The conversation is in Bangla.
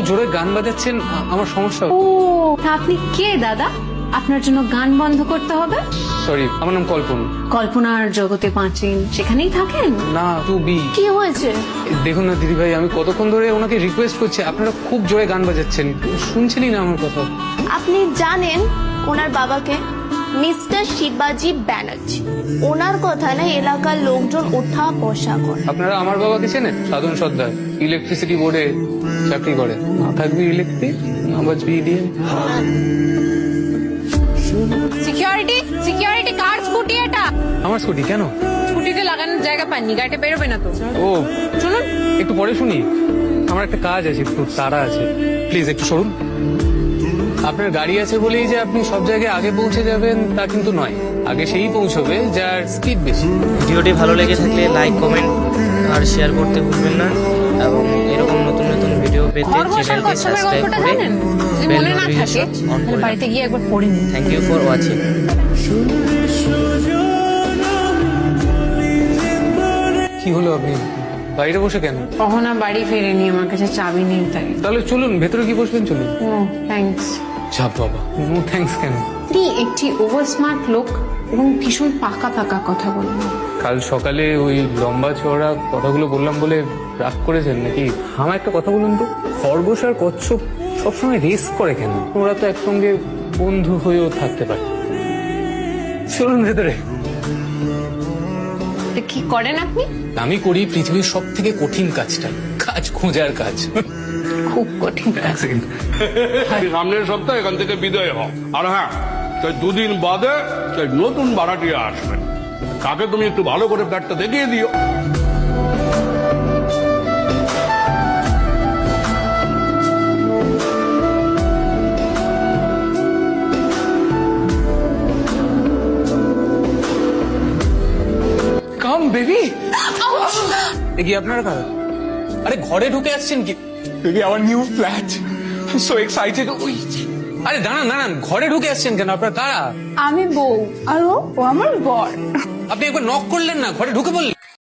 জোরে গান বাজাচ্ছেন, আমার সমস্যা। ও তা আপনি কে দাদা? আপনার জন্য গান বন্ধ করতে হবে? সরি, আমার নাম কল্পন। কল্পনার জগতে পাঁচিন, সেখানেই থাকেন? না, টু বি। কি হয়েছে? দেখুন না দিদি ভাই, আমি কতক্ষণ ধরে ওনাকে রিকোয়েস্ট করছি, আপনারা খুব জোরে গান বাজাচ্ছেন, শুনছেনই না আমার কথা। আপনি জানেন ওনার বাবাকে? মিস্টার শিবাজি ব্যানার্জি। ওনার কথা না এলাকার লোকজন ওঠা বসা করে। আপনারা আমার বাবাকে চেনেন? সাধন সর্দার, ইলেকট্রিসিটি বোর্ডে চাকরি করে। না থাকবে ইলেকট্রিক, না বাজবে ইডিএম। সিকিউরিটি সিকিউরিটি, কার স্কুটি এটা? আমার স্কুটি কেন? স্কুটিতে লাগানোর জায়গা পাননি, গাড়িটা বেরোবে না তো। ও শুনুন, একটু পরে শুনি, আমার একটা কাজ আছে, একটু তাড়া আছে, প্লিজ একটু সরুন। আপনার গাড়ি আছে বলেই যে আপনি সব জায়গায় আগে পৌঁছে যাবেন তা কিন্তু নয়। আগে সেই পৌঁছবে যার স্পিড বেশি। ভিডিওটি ভালো লেগে থাকলে লাইক, কমেন্ট আর শেয়ার করতে ভুলবেন না, এবং এরকম নতুন নতুন ভিডিও পেতে খরগোশ আর চ্যানেলটি কচ্ছপের সাবস্ক্রাইব গল্পটা করে জানেন? যদি বেল মনে না থাকে নোটিফিকেশন অন তাহলে করে বাড়িতে গিয়ে একবার পড়ে নিন। Thank you for watching. কি হলো, আপনি বাইরে বসে কেন? অহনা বাড়ি ফেরেনি, আমার কাছে চাবি নেই তাই। তাহলে চলুন ভেতরে, কি বসবেন চলুন। ও থ্যাঙ্কস। যা বাবা, নো থ্যাঙ্কস কেন? আপনি একটি ওভার স্মার্ট লোক এবং ভীষণ পাকা পাকা কথা বলেন। কাল সকালে ওই লম্বা চওড়া কথাগুলো বললাম বলে রাগ করেছেন নাকি? আমার একটা কথা বলুন তো, খরগোশ আর কচ্ছপ সবসময় রেস করে কেন? ওরা তো একসঙ্গে বন্ধু হয়েও থাকতে পারে। চলুন ভেতরে। তো কি করেন আপনি? আমি করি পৃথিবীর সব থেকে কঠিন কাজটা, কাজ খোঁজার কাজ। খুব কঠিন। সামনের সপ্তাহে এখান থেকে বিদায় হও। আর হ্যাঁ, তাই দুদিন বাদে তাই নতুন ভাড়াটিয়া আসবে। তাকে তুমি একটু ভালো করে ফ্ল্যাটটা দেখিয়ে দিও। Come baby. কি আপনারা কারা? আরে ঘরে ঢুকে আসছেন কি? Baby, our new flat. I'm so excited. আরে দাঁড়ান দাঁড়ান, ঘরে ঢুকে আসছেন কেন? আপনার কারা? আমি বউ আর ও আমার বর। আপনি একবার নক করলেন না, ঘরে ঢুকে বললেন।